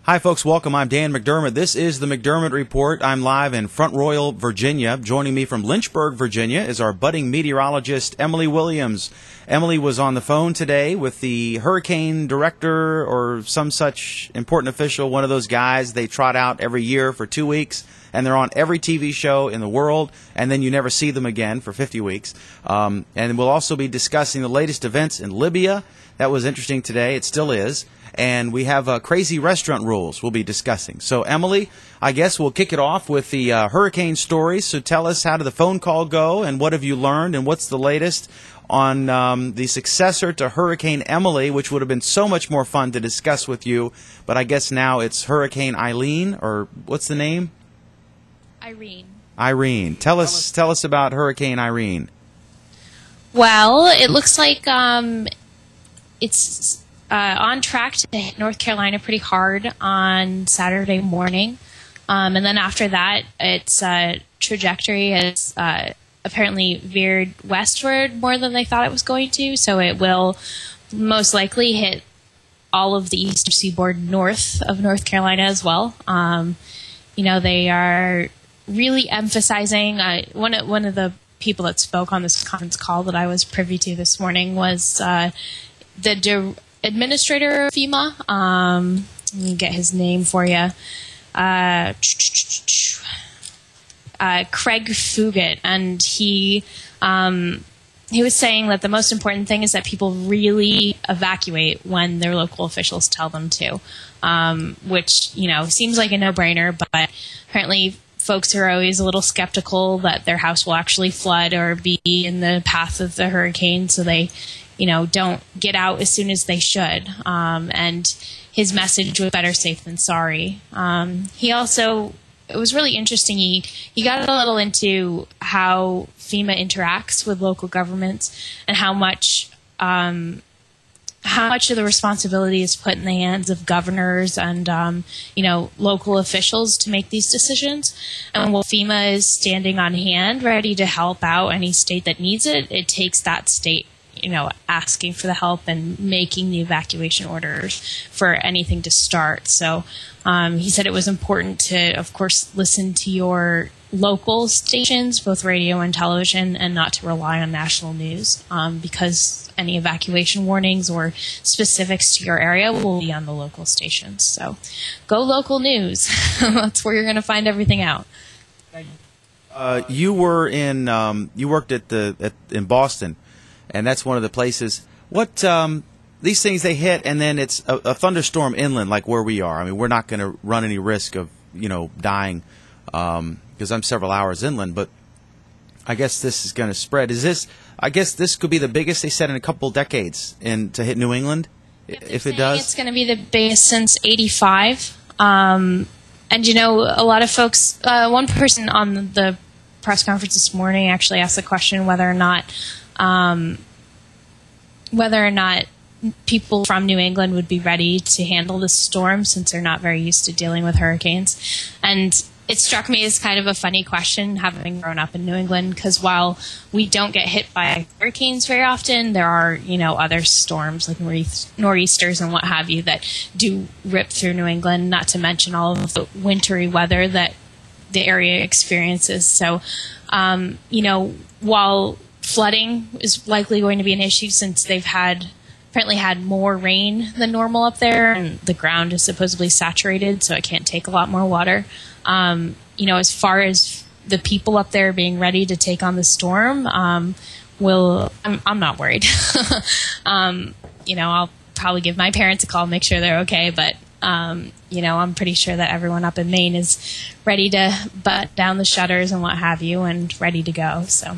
Hi, folks. Welcome. I'm Dan McDermott. This is the McDermott Report. I'm live in Front Royal, Virginia. Joining me from Lynchburg, Virginia, is our budding meteorologist, Emily Williams. Emily was on the phone today with the hurricane director or some such important official, one of those guys they trot out every year for 2 weeks, and they're on every TV show in the world, and then you never see them again for 50 weeks. And we'll also be discussing the latest events in Libya. That was interesting today. It still is. And we have crazy restaurant rules we'll be discussing. So, Emily, I guess we'll kick it off with the hurricane stories. So tell us, how did the phone call go, and what have you learned, and what's the latest on the successor to Hurricane Emily, which would have been so much more fun to discuss with you, but I guess now it's Hurricane Irene, or what's the name? Irene. Irene. Tell us about Hurricane Irene. Well, it looks like it's on track to hit North Carolina pretty hard on Saturday morning. And then after that, its trajectory has apparently veered westward more than they thought it was going to. So it will most likely hit all of the eastern seaboard north of North Carolina as well. They are really emphasizing, one of the people that spoke on this conference call that I was privy to this morning was the administrator of FEMA. Let me get his name for you. Craig Fugit, and he was saying that the most important thing is that people really evacuate when their local officials tell them to, which seems like a no-brainer, but apparently folks are always a little skeptical that their house will actually flood or be in the path of the hurricane, so they don't get out as soon as they should. And his message was better safe than sorry. It was really interesting. He got a little into how FEMA interacts with local governments and how much of the responsibility is put in the hands of governors and local officials to make these decisions. And while FEMA is standing on hand, ready to help out any state that needs it, it takes that state asking for the help and making the evacuation orders for anything to start. So he said it was important to, of course, listen to your local stations, both radio and television, and not to rely on national news, because any evacuation warnings or specifics to your area will be on the local stations. So go local news. That's where you're going to find everything out. You worked in Boston. And that's one of the places. What these things, they hit, and then it's a thunderstorm inland, like where we are. I mean, we're not going to run any risk of dying because I'm several hours inland. But I guess this is going to spread. I guess this could be the biggest, they said, in a couple decades to hit New England. If it does, it's going to be the biggest since '85. And a lot of folks. One person on the press conference this morning actually asked the question whether or not people from New England would be ready to handle this storm, since they're not very used to dealing with hurricanes. And it struck me as kind of a funny question, having grown up in New England, because while we don't get hit by hurricanes very often, there are, other storms like nor'easters and what have you that do rip through New England, not to mention all of the wintry weather that the area experiences. So, while flooding is likely going to be an issue, since they've apparently had more rain than normal up there, and the ground is supposedly saturated, so it can't take a lot more water. As far as the people up there being ready to take on the storm, I'm not worried. I'll probably give my parents a call, make sure they're okay, but I'm pretty sure that everyone up in Maine is ready to butt down the shutters and what have you, and ready to go. So.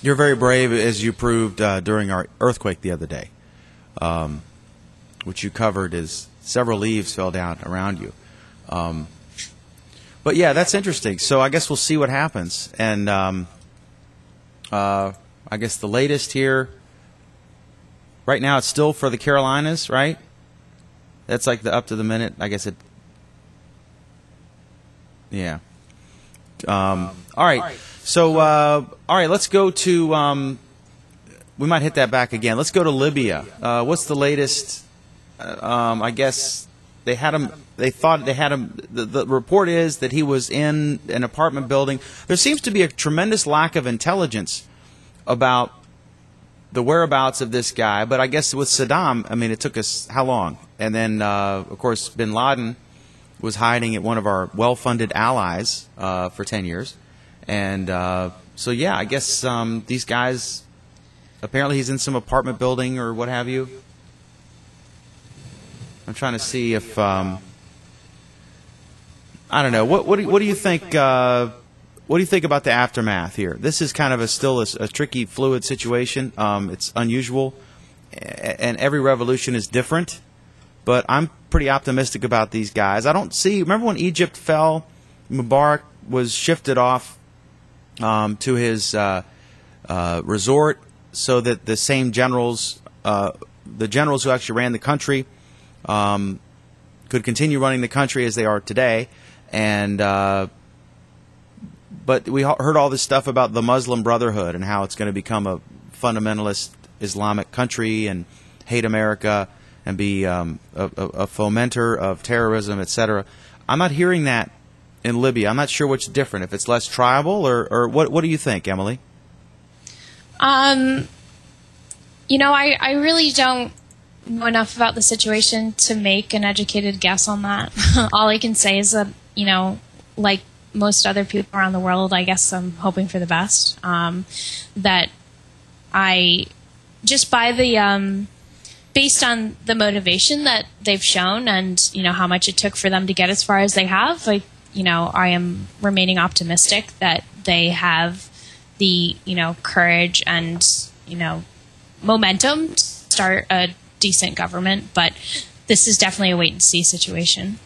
You're very brave, as you proved during our earthquake the other day, which you covered as several leaves fell down around you. But yeah, that's interesting. So I guess we'll see what happens. And I guess the latest here, right now it's still for the Carolinas, right? That's like the up to the minute. I guess it. Yeah. All right. So, all right, let's go to, we might hit that back again. Let's go to Libya. What's the latest, I guess, they had him. They thought they had him. The report is that he was in an apartment building. There seems to be a tremendous lack of intelligence about the whereabouts of this guy. But I guess with Saddam, I mean, it took us how long? And then, of course, bin Laden was hiding at one of our well-funded allies for 10 years. And so, yeah, I guess these guys, apparently he's in some apartment building or what have you. I'm trying to see if, I don't know, what do you think, what do you think about the aftermath here? This is kind of still a tricky, fluid situation. It's unusual, and every revolution is different. But I'm pretty optimistic about these guys. I don't see. Remember when Egypt fell? Mubarak was shifted off to his resort so that the same generals, the generals who actually ran the country, could continue running the country as they are today. And but we heard all this stuff about the Muslim Brotherhood and how it's going to become a fundamentalist Islamic country and hate America and be a fomenter of terrorism, etc. I'm not hearing that in Libya. I'm not sure what's different, if it's less tribal or what do you think, Emily? I really don't know enough about the situation to make an educated guess on that. All I can say is that, like most other people around the world, I guess I'm hoping for the best. That I, just by the, based on the motivation that they've shown and, how much it took for them to get as far as they have, I am remaining optimistic that they have the, courage and, momentum to start a decent government. But this is definitely a wait-and-see situation.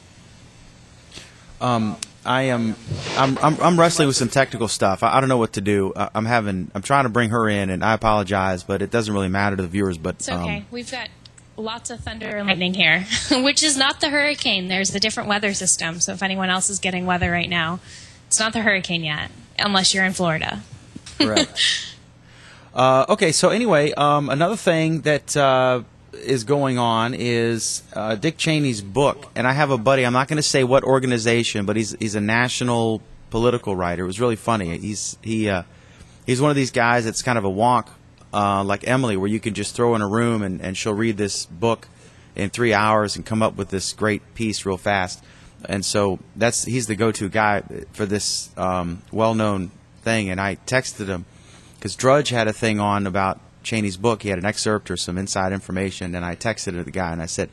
I'm wrestling with some technical stuff. I don't know what to do. I'm trying to bring her in, and I apologize, but it doesn't really matter to the viewers. But it's okay. We've got lots of thunder and lightning here, which is not the hurricane. There's a different weather system. So if anyone else is getting weather right now, it's not the hurricane yet, unless you're in Florida. Correct. Okay. So anyway, another thing that is going on is Dick Cheney's book, and I have a buddy. I'm not going to say what organization, but he's a national political writer. It was really funny. He's one of these guys that's kind of a wonk, like Emily, where you can just throw in a room and she'll read this book in 3 hours and come up with this great piece real fast. And so he's the go-to guy for this well-known thing. And I texted him because Drudge had a thing on about Cheney's book. He had an excerpt or some inside information, and I texted the guy and I said,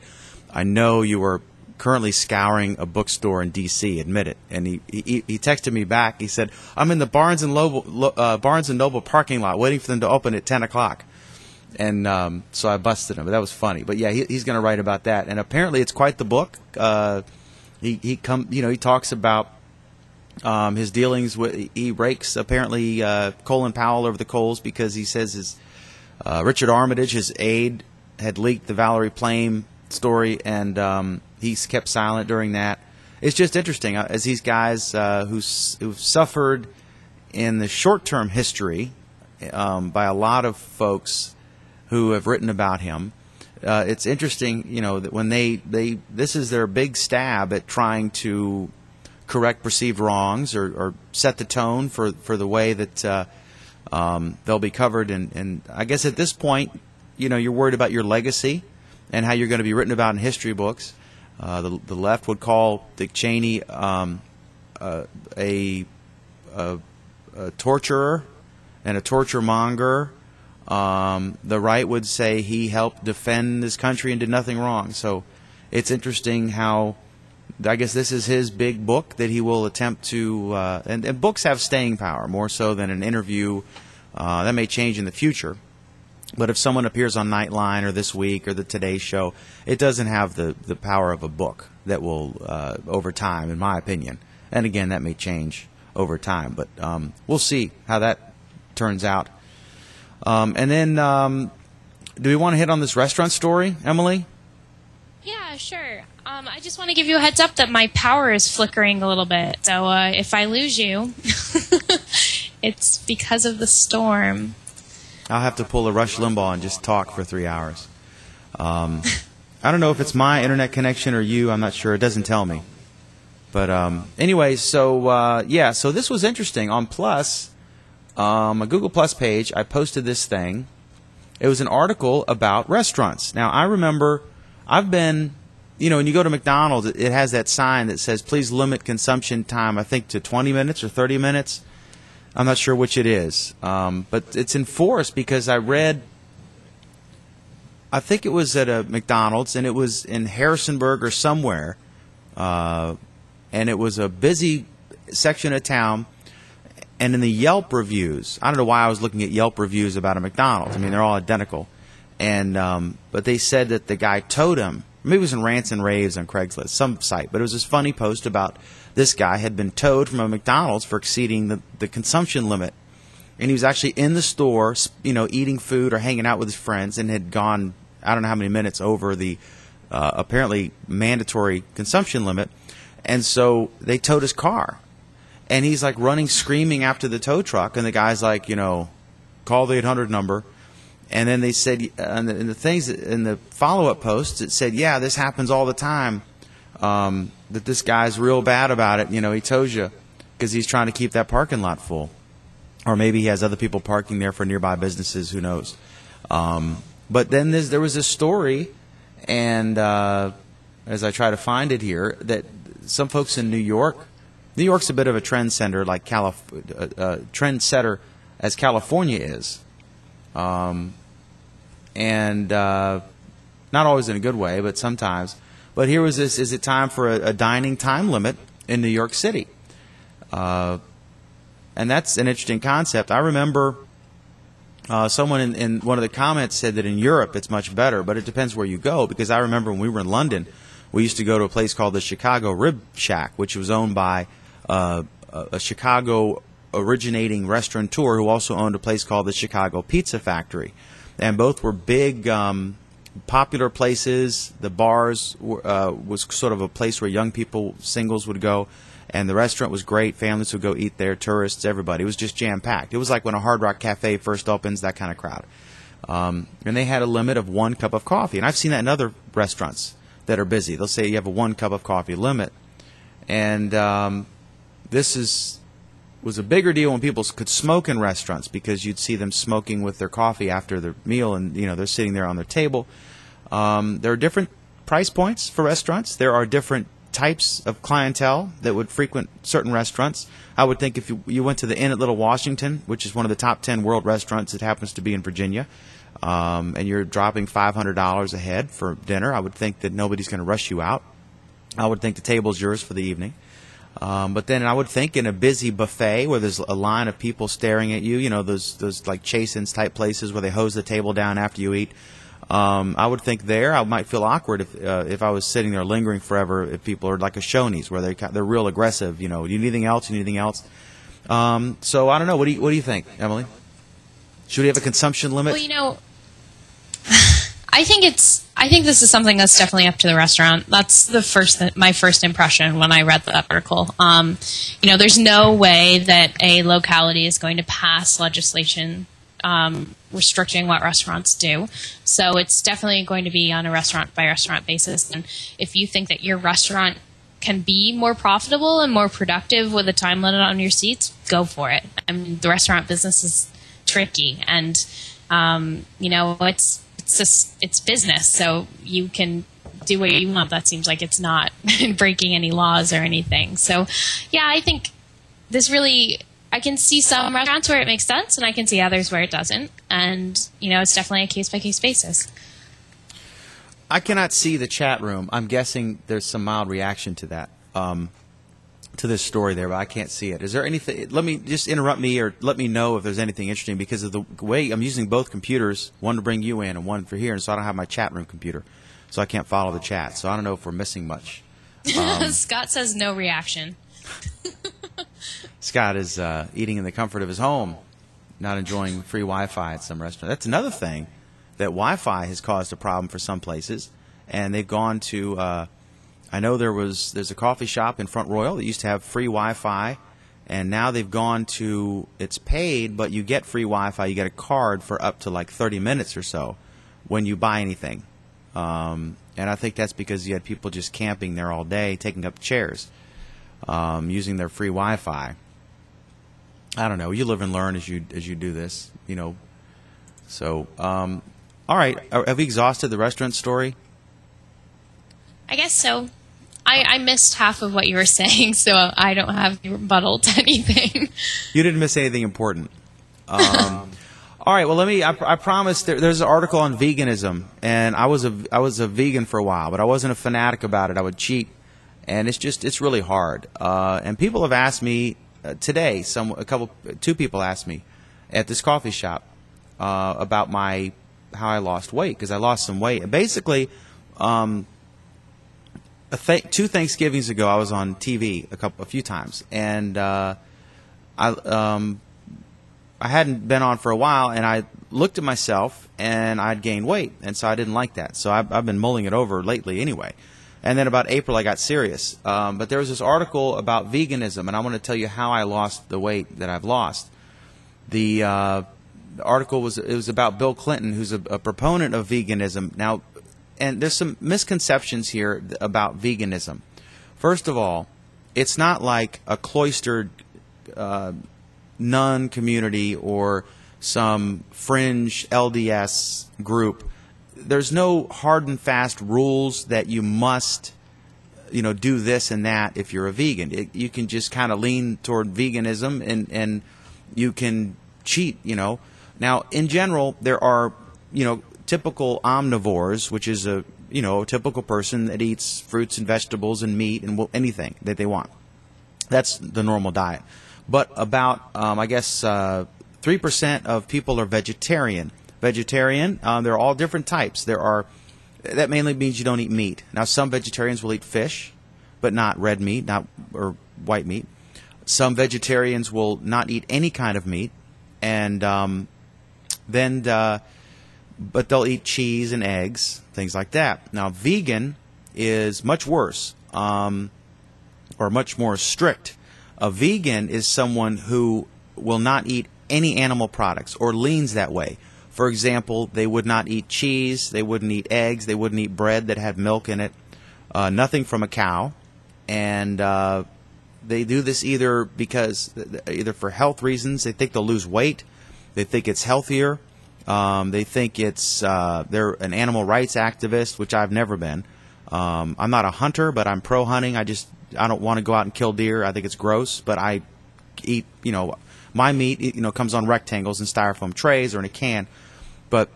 I know you are currently scouring a bookstore in D.C., admit it. And he texted me back. He said, I'm in the Barnes and Noble parking lot waiting for them to open at 10 o'clock. And so I busted him, but that was funny. But yeah, he's going to write about that. And apparently it's quite the book. He talks about his dealings with, he rakes apparently Colin Powell over the coals because he says his Richard Armitage, his aide, had leaked the Valerie Plame story, and he's kept silent during that. It's just interesting as these guys who've suffered in the short-term history by a lot of folks who have written about him. It's interesting, that when this is their big stab at trying to correct perceived wrongs or set the tone for the way that they'll be covered. And I guess at this point, you're worried about your legacy and how you're going to be written about in history books. The left would call Dick Cheney a torturer and a torture monger. The right would say he helped defend this country and did nothing wrong. So it's interesting how, I guess this is his big book that he will attempt to, and books have staying power more so than an interview. That may change in the future. But if someone appears on Nightline or This Week or the Today Show, it doesn't have the power of a book that will, over time, in my opinion. And again, that may change over time. But we'll see how that turns out. And then, do we want to hit on this restaurant story, Emily? Yeah, sure. I just want to give you a heads up that my power is flickering a little bit. So if I lose you, it's because of the storm. I'll have to pull a Rush Limbaugh and just talk for 3 hours. I don't know if it's my internet connection or you. I'm not sure. It doesn't tell me. But anyway, so yeah, so this was interesting. On Plus, a Google Plus page, I posted this thing. It was an article about restaurants. Now, I remember I've been, when you go to McDonald's, it has that sign that says, please limit consumption time, I think, to 20 minutes or 30 minutes. I'm not sure which it is. But it's enforced because I read, I think it was at a McDonald's, and it was in Harrisonburg or somewhere. And it was a busy section of town. And in the Yelp reviews, I don't know why I was looking at Yelp reviews about a McDonald's. I mean, they're all identical. And but they said that the guy towed him. Maybe it was in Rants and Raves on Craigslist, some site. But it was this funny post about this guy had been towed from a McDonald's for exceeding the consumption limit. And he was actually in the store, eating food or hanging out with his friends, and had gone, I don't know how many minutes over the apparently mandatory consumption limit. And so they towed his car. And he's like running, screaming after the tow truck. And the guy's like, call the 800 number. And then they said, in the follow-up posts, it said, yeah, this happens all the time. That this guy's real bad about it. He tows you because he's trying to keep that parking lot full. Or maybe he has other people parking there for nearby businesses. Who knows? But then there was a story, and as I try to find it here, that some folks in New York's a bit of a trendsetter, like trendsetter as California is, and not always in a good way, but sometimes. But here was this: is it time for a dining time limit in New York City? And that's an interesting concept. I remember someone in one of the comments said that in Europe it's much better, but it depends where you go. Because I remember when we were in London, we used to go to a place called the Chicago Rib Shack, which was owned by a Chicago originating restaurateur who also owned a place called the Chicago Pizza Factory. And both were big, popular places. The bars was sort of a place where young people, singles, would go. And the restaurant was great. Families would go eat there, tourists, everybody. It was just jam-packed. It was like when a Hard Rock Cafe first opens, that kind of crowd. And they had a limit of 1 cup of coffee. And I've seen that in other restaurants that are busy. They'll say you have a 1 cup of coffee limit. And this was a bigger deal when people could smoke in restaurants, because you'd see them smoking with their coffee after their meal, and they're sitting there on their table. There are different price points for restaurants. There are different types of clientele that would frequent certain restaurants. I would think if you went to the Inn at Little Washington, which is one of the top 10 world restaurants, it happens to be in Virginia, and you're dropping $500 a head for dinner, I would think that nobody's going to rush you out. I would think the table's yours for the evening. But then I would think in a busy buffet where there's a line of people staring at you, those like Chasen's type places where they hose the table down after you eat, I would think there I might feel awkward if I was sitting there lingering forever. If people are like a Shoney's where they're real aggressive, do you need anything else? Do you need anything else? So I don't know. What do you think, Emily? Should we have a consumption limit? Well, I think this is something that's definitely up to the restaurant. That's my first impression when I read the article. There's no way that a locality is going to pass legislation restricting what restaurants do. So it's definitely going to be on a restaurant by restaurant basis. And if you think that your restaurant can be more profitable and more productive with a time limit on your seats, go for it. I mean, the restaurant business is tricky, and it's business, so you can do what you want. That seems like it's not breaking any laws or anything. So, yeah, I think I can see some restaurants where it makes sense, and I can see others where it doesn't. And, it's definitely a case-by-case basis. I cannot see the chat room. I'm guessing there's some mild reaction to that, to this story there, but I can't see it. Is there anything? Let me just interrupt me or let me know if there's anything interesting, because of the way I'm using both computers, one to bring you in and one for here, and so I don't have my chat room computer, so I can't follow the chat. So I don't know if we're missing much. Scott says no reaction. Scott is eating in the comfort of his home, not enjoying free Wi-Fi at some restaurant. That's another thing, that Wi-Fi has caused a problem for some places, and they've gone to I know there's a coffee shop in Front Royal that used to have free Wi-Fi, and now they've gone to it's paid, but you get free Wi-Fi. You get a card for up to like 30 minutes or so when you buy anything. And And I think that's because you had people just camping there all day, taking up chairs, using their free Wi-Fi. I don't know. You live and learn as you do this, you know. So, all right. Have we exhausted the restaurant story? I guess so. I missed half of what you were saying, so I don't have any rebuttal to anything. You didn't miss anything important. All right. Well, I promise. There's an article on veganism, and I was a vegan for a while, but I wasn't a fanatic about it. I would cheat, and it's really hard. And people have asked me today. Two people asked me at this coffee shop about how I lost weight, because I lost some weight. And basically, 2 Thanksgivings ago, I was on TV a few times, and I hadn't been on for a while, and I looked at myself, and I'd gained weight, and so I didn't like that. So I've been mulling it over lately anyway. And then about April, I got serious. But there was this article about veganism, and I want to tell you how I lost the weight that I've lost. The article was about Bill Clinton, who's a proponent of veganism. Now, and there's some misconceptions here about veganism. First of all, it's not like a cloistered nun community or some fringe LDS group. There's no hard and fast rules that you must, do this and that if you're a vegan. You can just kind of lean toward veganism, and you can cheat, Now, in general, there are, typical omnivores, which is a typical person that eats fruits and vegetables and meat and anything that they want. That's the normal diet. But about, 3% of people are vegetarian. Vegetarian, there are all different types. That mainly means you don't eat meat. Now, some vegetarians will eat fish, but not red meat, or white meat. Some vegetarians will not eat any kind of meat, and but they'll eat cheese and eggs, things like that. Now, vegan is much worse, or much more strict. A vegan is someone who will not eat any animal products or leans that way. For example, they would not eat cheese, they wouldn't eat eggs, they wouldn't eat bread that had milk in it, nothing from a cow. And they do this either for health reasons. They think they'll lose weight. They think it's healthier. They think they're an animal rights activist, which I've never been. I'm not a hunter, but I'm pro-hunting. I don't want to go out and kill deer. I think it's gross, but I eat, my meat, comes on rectangles and styrofoam trays or in a can. But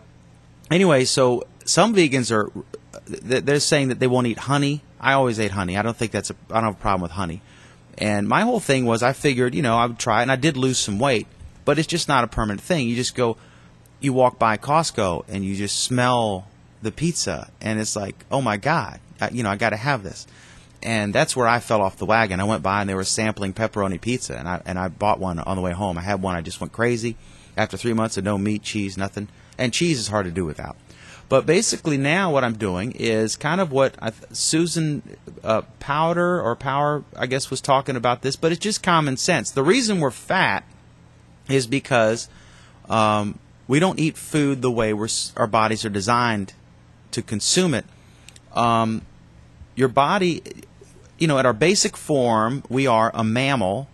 anyway, so some vegans they're saying that they won't eat honey. I always ate honey. I don't have a problem with honey. And my whole thing was I figured, I would try it, and I did lose some weight, but it's just not a permanent thing. You walk by Costco and you just smell the pizza, and it's like, oh my God, I got to have this. And that's where I fell off the wagon. I went by and they were sampling pepperoni pizza, and I bought one on the way home. I had one. I just went crazy. After 3 months of no meat, cheese, nothing. And cheese is hard to do without. But basically now what I'm doing is kind of what Susan Power, I guess, was talking about this, but it's just common sense. The reason we're fat is because we don't eat food the way our bodies are designed to consume it. Your body, at our basic form, we are a mammal,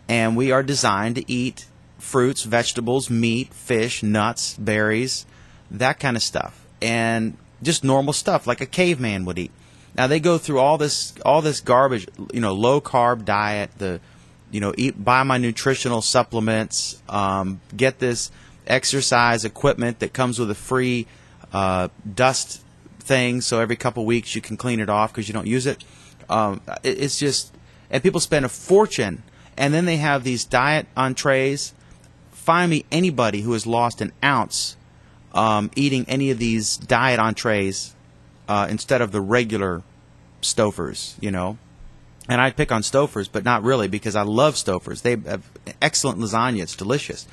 and we are designed to eat fruits, vegetables, meat, fish, nuts, berries, that kind of stuff, and just normal stuff like a caveman would eat. Now they go through all this garbage, low carb diet, buy my nutritional supplements, get this exercise equipment that comes with a free dust thing, so every couple weeks you can clean it off because you don't use it. It's just, and people spend a fortune, and then they have these diet entrees. Find me anybody who has lost an ounce eating any of these diet entrees instead of the regular Stofers, And I pick on Stofers, but not really, because I love Stofers. They have excellent lasagna. It's delicious.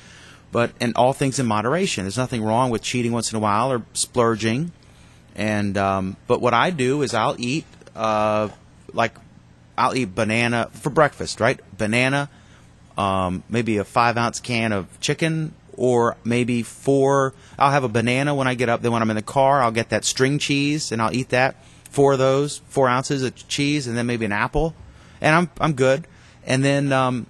And all things in moderation. There's nothing wrong with cheating once in a while or splurging. And but what I do is I'll eat banana for breakfast, right? Banana, maybe a 5-ounce can of chicken or maybe 4. I'll have a banana when I get up. Then when I'm in the car, I'll get that string cheese and I'll eat that. 4 of those, 4 ounces of cheese, and then maybe an apple, and I'm good. And then and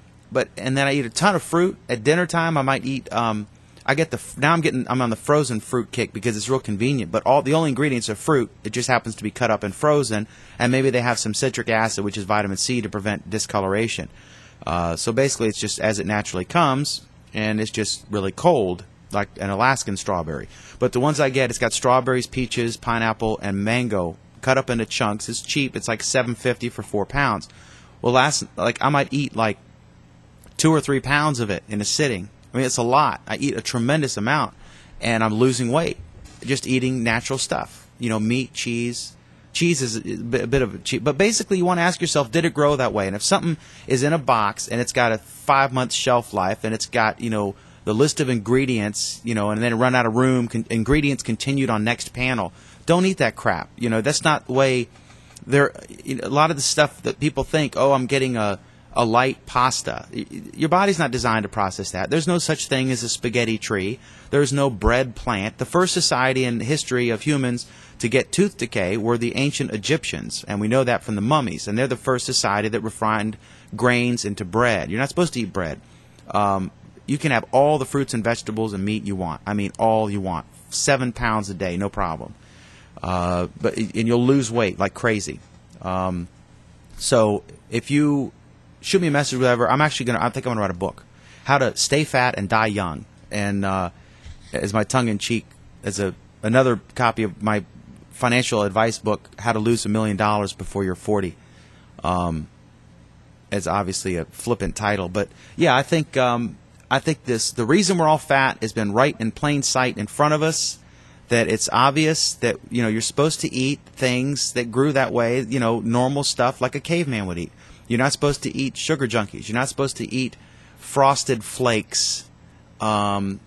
then I eat a ton of fruit at dinner time. I might eat. I'm on the frozen fruit kick because it's real convenient. But the only ingredients are fruit. It just happens to be cut up and frozen, and maybe they have some citric acid, which is vitamin C, to prevent discoloration. So basically, it's just as it naturally comes, and it's just really cold, like an Alaskan strawberry. But the ones I get, it's got strawberries, peaches, pineapple, and mango cut up into chunks. It's cheap. It's like $7.50 for 4 pounds. Well, I might eat like 2 or 3 pounds of it in a sitting. I mean, it's a lot. I eat a tremendous amount, and I'm losing weight just eating natural stuff. Meat, cheese. Cheese is a bit of a cheap, but basically you want to ask yourself, did it grow that way? And if something is in a box and it's got a 5-month shelf life and it's got, the list of ingredients, and then run out of room, ingredients continued on next panel, don't eat that crap. That's not the way. A lot of the stuff that people think, oh, I'm getting a light pasta. Your body's not designed to process that. There's no such thing as a spaghetti tree. There's no bread plant. The first society in the history of humans to get tooth decay were the ancient Egyptians, and we know that from the mummies, and they're the first society that refined grains into bread. You're not supposed to eat bread. You can have all the fruits and vegetables and meat you want. I mean, all you want. 7 pounds a day, no problem. And you'll lose weight like crazy. So if you shoot me a message, whatever, I think I'm going to write a book, How to Stay Fat and Die Young, and as my tongue-in-cheek, as another copy of my financial advice book, How to Lose $1 Million Before You're 40. As obviously a flippant title, but yeah, I think the reason we're all fat has been right in plain sight in front of us. That it's obvious that you're supposed to eat things that grew that way, normal stuff like a caveman would eat. You're not supposed to eat sugar junkies. You're not supposed to eat frosted flakes. That's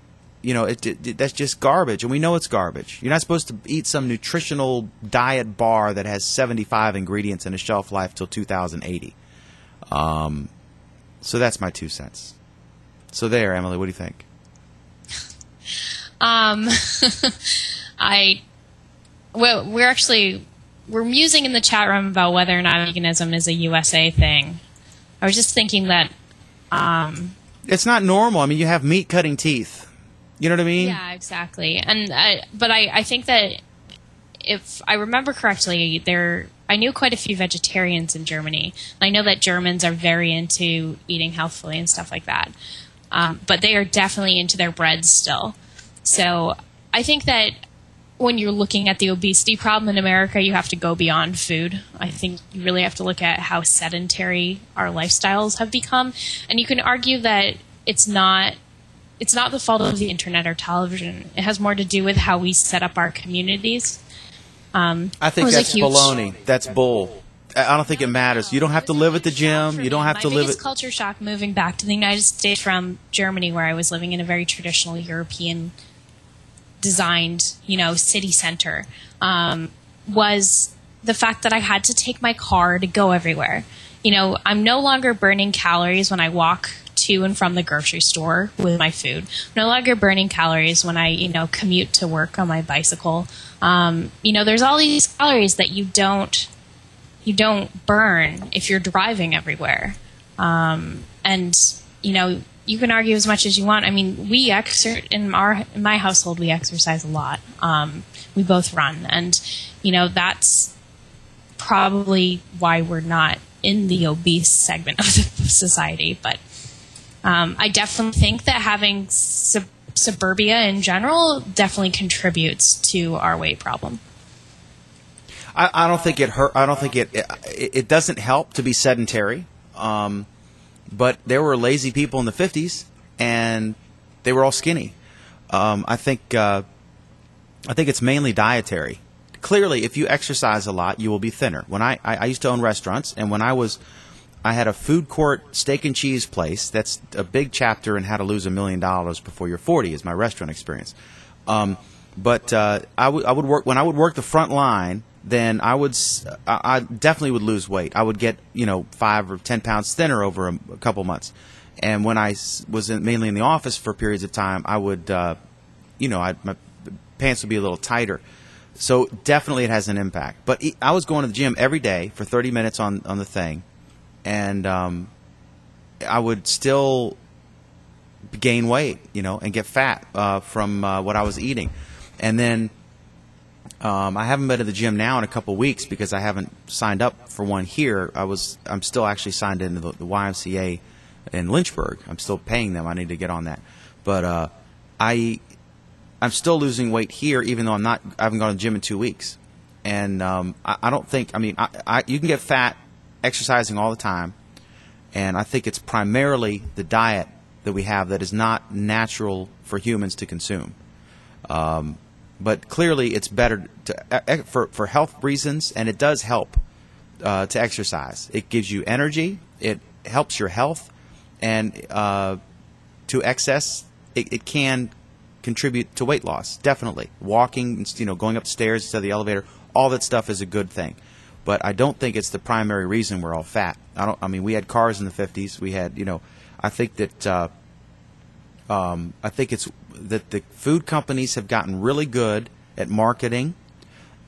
just garbage, and we know it's garbage. You're not supposed to eat some nutritional diet bar that has 75 ingredients and a shelf life till 2080. So that's my 2 cents. So there, Emily, what do you think? We're musing in the chat room about whether or not veganism is a USA thing. I was just thinking that it's not normal. I mean, you have meat cutting teeth. You know what I mean? Yeah, exactly. And I think that if I remember correctly, I knew quite a few vegetarians in Germany. I know that Germans are very into eating healthfully and stuff like that. But they are definitely into their breads still. So I think that when you're looking at the obesity problem in America, you have to go beyond food. I think you really have to look at how sedentary our lifestyles have become. And you can argue that it's not the fault of the internet or television. It has more to do with how we set up our communities. I think that's baloney. That's bull. I don't think it matters. You don't have to live at the gym. You don't have to live at... My biggest culture shock moving back to the United States from Germany, where I was living in a very traditional European designed, city center, was the fact that I had to take my car to go everywhere. I'm no longer burning calories when I walk to and from the grocery store with my food. I'm no longer burning calories when I, commute to work on my bicycle. There's all these calories that you don't burn if you're driving everywhere. You can argue as much as you want. I mean, in my household, we exercise a lot. We both run, and that's probably why we're not in the obese segment of the society. But I definitely think that having suburbia in general definitely contributes to our weight problem. I don't think it hurt. I don't think it doesn't help to be sedentary. But there were lazy people in the 50s, and they were all skinny. I think it's mainly dietary. Clearly, if you exercise a lot, you will be thinner. When I used to own restaurants, and when I had a food court steak and cheese place. That's a big chapter in How to Lose $1 Million Before You're 40 is my restaurant experience. But I would work when I would work the front line. Then I definitely would lose weight. I would get 5 or 10 pounds thinner over a couple months, And when I was mainly in the office for periods of time, I would, my pants would be a little tighter. So definitely it has an impact. But I was going to the gym every day for 30 minutes on the thing, and I would still gain weight, and get fat from what I was eating. And then I haven't been to the gym now in a couple weeks because I haven't signed up for one here. I'm still actually signed into the YMCA in Lynchburg. I'm still paying them. I need to get on that. But I'm still losing weight here, even though I haven't gone to the gym in 2 weeks. And I don't think, you can get fat exercising all the time, and I think it's primarily the diet that we have that is not natural for humans to consume. But clearly it's better for health reasons, and it does help to exercise. It gives you energy, it helps your health, and to excess, it can contribute to weight loss, definitely. Walking, going up the stairs instead of the elevator, all that stuff is a good thing. But I don't think it's the primary reason we're all fat. We had cars in the 50s. We had, I think that it's that the food companies have gotten really good at marketing,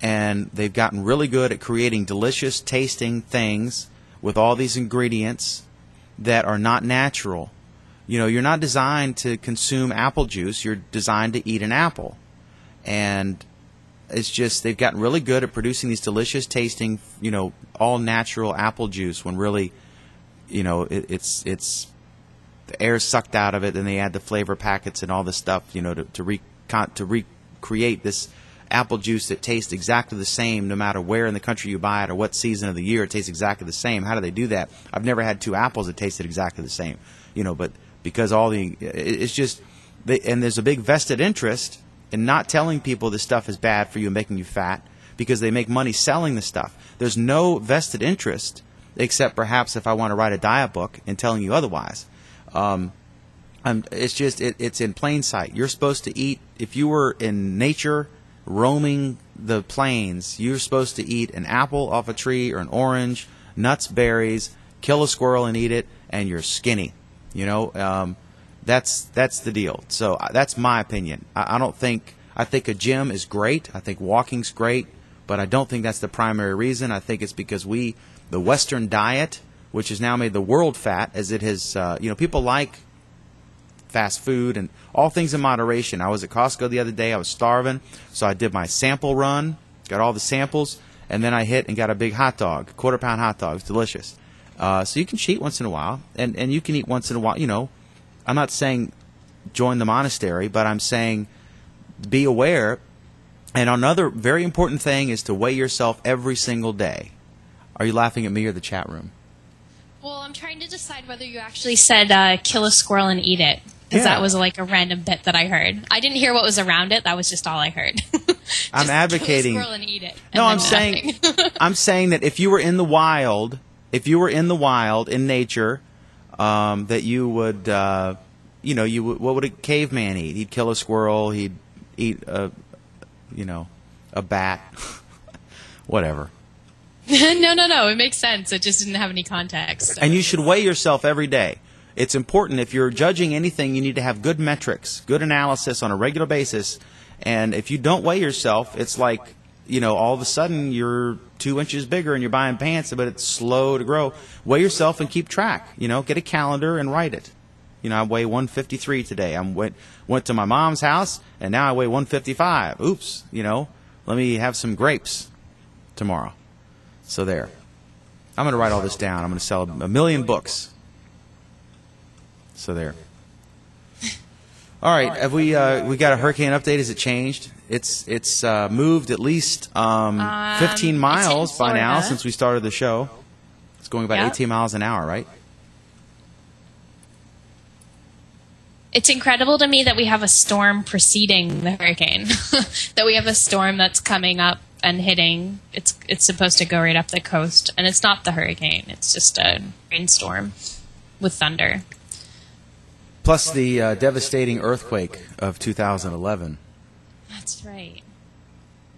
and they've gotten really good at creating delicious tasting things with all these ingredients that are not natural. You're not designed to consume apple juice. You're designed to eat an apple. And it's just they've gotten really good at producing these delicious tasting, all natural apple juice when really, it's the air sucked out of it, and they add the flavor packets and all this stuff, to recreate this apple juice that tastes exactly the same no matter where in the country you buy it or what season of the year. It tastes exactly the same. How do they do that? I've never had two apples that tasted exactly the same, but because it's just, and there's a big vested interest in not telling people this stuff is bad for you and making you fat because they make money selling the stuff. There's no vested interest except perhaps if I want to write a diet book and telling you otherwise. It's in plain sight. You're supposed to eat, if you were in nature roaming the plains, you're supposed to eat an apple off a tree or an orange, nuts, berries, kill a squirrel and eat it, and you're skinny. That's the deal. So that's my opinion. I think a gym is great. I think walking's great, but I don't think that's the primary reason. I think it's because the Western diet, which has now made the world fat, as it has, people like fast food and all things in moderation. I was at Costco the other day. I was starving, so I did my sample run, got all the samples, and then I hit and got a big hot dog, quarter-pound hot dog. It's delicious. So you can cheat once in a while, and you can eat once in a while. I'm not saying join the monastery, but I'm saying be aware. And another very important thing is to weigh yourself every single day. Are you laughing at me or the chat room? Well, I'm trying to decide whether you actually said kill a squirrel and eat it. Because that was like a random bit that I heard. I didn't hear what was around it. That was just all I heard. I'm advocating. Kill a squirrel and eat it. No, I'm saying that if you were in the wild, in nature, that you would, what would a caveman eat? He'd kill a squirrel. He'd eat a bat, whatever. No. It makes sense. It just didn't have any context. So. And you should weigh yourself every day. It's important. If you're judging anything, you need to have good metrics, good analysis on a regular basis. And if you don't weigh yourself, it's like, all of a sudden you're 2 inches bigger and you're buying pants, but it's slow to grow. Weigh yourself and keep track. Get a calendar and write it. I weigh 153 today. I went to my mom's house, and now I weigh 155. Oops. Let me have some grapes tomorrow. So there. I'm going to write all this down. I'm going to sell 1 million books. So there. All right. Have we got a hurricane update? Has it changed? It's moved at least 15 miles by now since we started the show. It's going about 18 miles an hour, right? It's incredible to me that we have a storm preceding the hurricane. That we have a storm that's coming up and hitting. It's supposed to go right up the coast, and it's not the hurricane. It's just a rainstorm with thunder. Plus the devastating earthquake of 2011. That's right.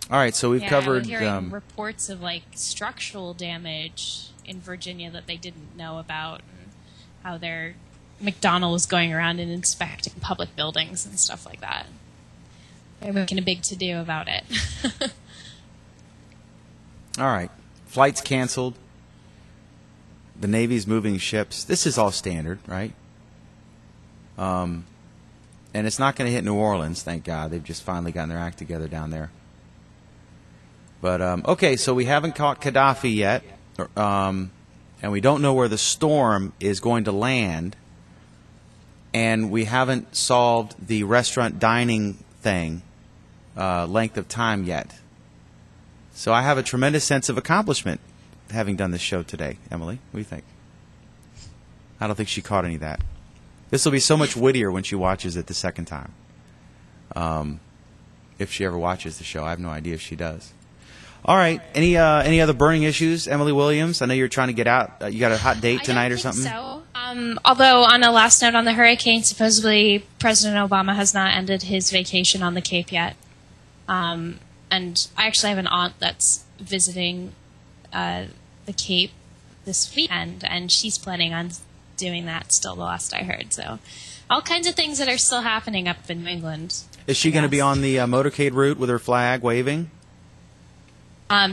All right, so we've covered... I'm hearing reports of structural damage in Virginia that they didn't know about, and how they're McDonald was going around and inspecting public buildings and stuff like that. They're making a big to-do about it. All right. Flights canceled. The Navy's moving ships. This is all standard, right? And it's not going to hit New Orleans, thank God. They've just finally gotten their act together down there. But, okay, so we haven't caught Khaddafi yet. And we don't know where the storm is going to land. And we haven't solved the restaurant dining thing, length of time yet. So I have a tremendous sense of accomplishment having done this show today. Emily, what do you think? I don't think she caught any of that. This will be so much wittier when she watches it the second time. If she ever watches the show. I have no idea if she does. All right. Any other burning issues, Emily Williams? I know you're trying to get out. You got a hot date tonight or something? So. Although, on a last note on the hurricane, supposedly President Obama has not ended his vacation on the Cape yet. And I actually have an aunt that's visiting the Cape this weekend, and she's planning on doing that still, the last I heard. So all kinds of things that are still happening up in New England. Is she going to be on the motorcade route with her flag waving?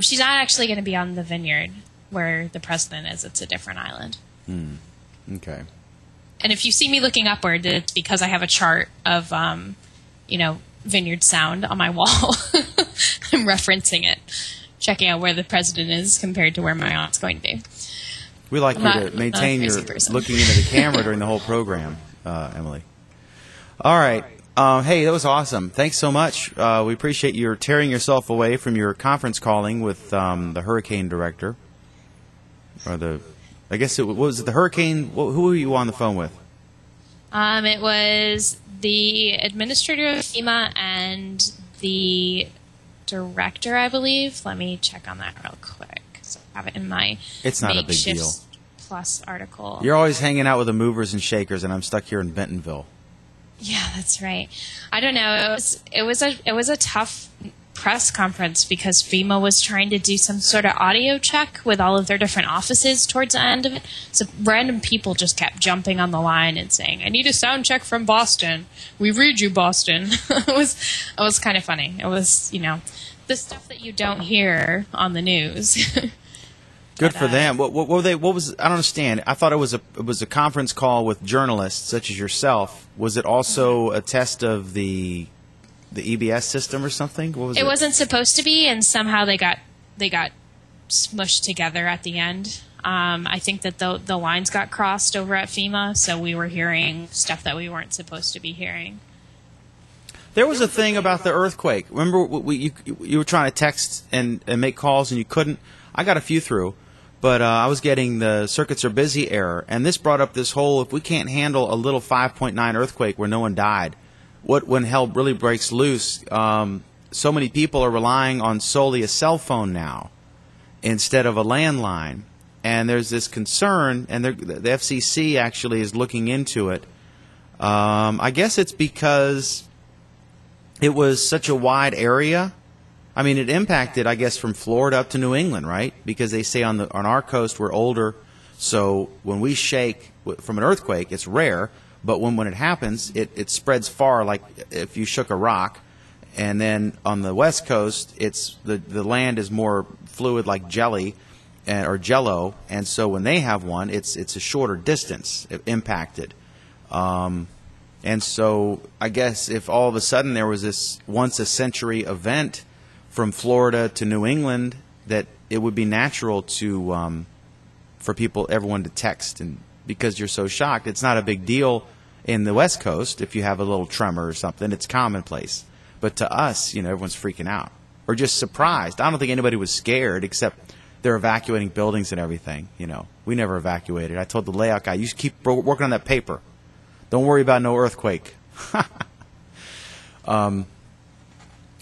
She's not actually going to be on the Vineyard where the president is. It's a different island. Okay. And if you see me looking upward, it's because I have a chart of, Vineyard Sound on my wall. I'm referencing it, checking out where the president is compared to where my aunt's going to be. We like you to maintain your looking into the camera during the whole program, Emily. All right. Hey, that was awesome. Thanks so much. We appreciate your tearing yourself away from your conference calling with the hurricane director. I guess what was it, the hurricane? Who were you on the phone with? It was the administrator of FEMA and the director, I believe. Let me check on that real quick. So I have it in my It's not a big deal. Plus article. You're always hanging out with the movers and shakers, and I'm stuck here in Bentonville. Yeah, that's right. I don't know. It was a tough press conference because FEMA was trying to do some sort of audio check with all of their different offices towards the end of it. So random people just kept jumping on the line and saying, "I need a sound check from Boston. We read you, Boston." It was kind of funny. It was, the stuff that you don't hear on the news. Good for them. What was? I don't understand. I thought it was a conference call with journalists such as yourself. Was it also a test of the EBS system or something? What was it? It wasn't supposed to be, and somehow they got smushed together at the end. I think that the lines got crossed over at FEMA, so we were hearing stuff that we weren't supposed to be hearing. There was a thing about the earthquake. Remember, you were trying to text and make calls and you couldn't. I got a few through. But I was getting the circuits are busy error, and this brought up this whole, if we can't handle a little 5.9 earthquake where no one died, when hell really breaks loose, so many people are relying on solely a cell phone now instead of a landline. And there's this concern, and the FCC actually is looking into it. I guess it's because it was such a wide area. I mean, it impacted, I guess, from Florida up to New England, right? Because they say on our coast we're older, so when we shake from an earthquake, it's rare. But when it happens, it spreads far, like if you shook a rock. And then on the West Coast, the land is more fluid, like jelly or Jello. And so when they have one, it's a shorter distance impacted. And so I guess if all of a sudden there was this once a century event from Florida to New England, that it would be natural to for everyone to text, and because you're so shocked, it's not a big deal in the West Coast. If you have a little tremor or something, it's commonplace. But to us, everyone's freaking out or just surprised. I don't think anybody was scared, except they're evacuating buildings and everything. We never evacuated. I told the layout guy, you keep working on that paper. Don't worry about no earthquake.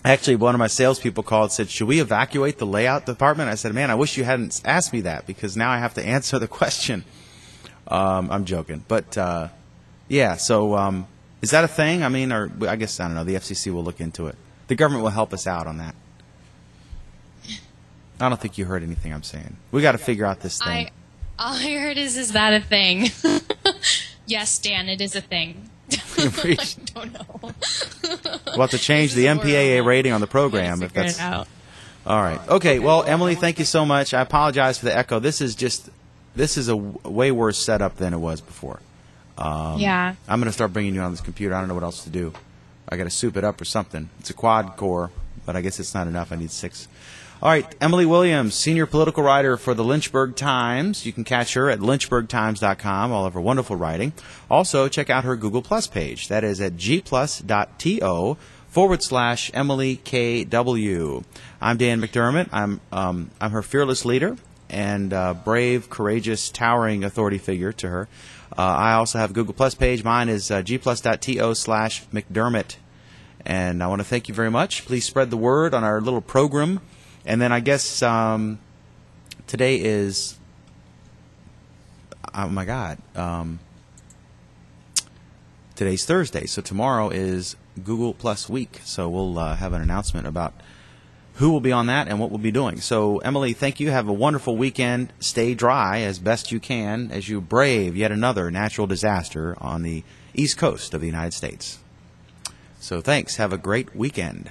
Actually, one of my salespeople called and said, should we evacuate the layout department? I said, man, I wish you hadn't asked me that, because now I have to answer the question. I'm joking. But, yeah, so is that a thing? I mean, or I guess, I don't know, the FCC will look into it. The government will help us out on that. I don't think you heard anything I'm saying. We got to figure out this thing. All I heard is that a thing? Yes, Dan, it is a thing. I don't know. We'll have to change the MPAA rating on the program if that's out. All right. Okay. Well, Emily, thank you so much. I apologize for the echo. This is a way worse setup than it was before. Yeah. I'm going to start bringing you on this computer. I don't know what else to do. I got to soup it up or something. It's a quad core, but I guess it's not enough. I need 6. All right. Emily Williams, senior political writer for the Lynchburg Times. You can catch her at lynchburgtimes.com, all of her wonderful writing. Also, check out her Google Plus page. That is at gplus.to/Emily KW. I'm Dan McDermott. I'm her fearless leader and brave, courageous, towering authority figure to her. I also have a Google Plus page. Mine is gplus.to/McDermott. And I want to thank you very much. Please spread the word on our little program. And then I guess today is, oh my God, today's Thursday. So tomorrow is Google Plus week. So we'll have an announcement about who will be on that and what we'll be doing. So, Emily, thank you. Have a wonderful weekend. Stay dry as best you can as you brave yet another natural disaster on the East Coast of the United States. So, thanks. Have a great weekend.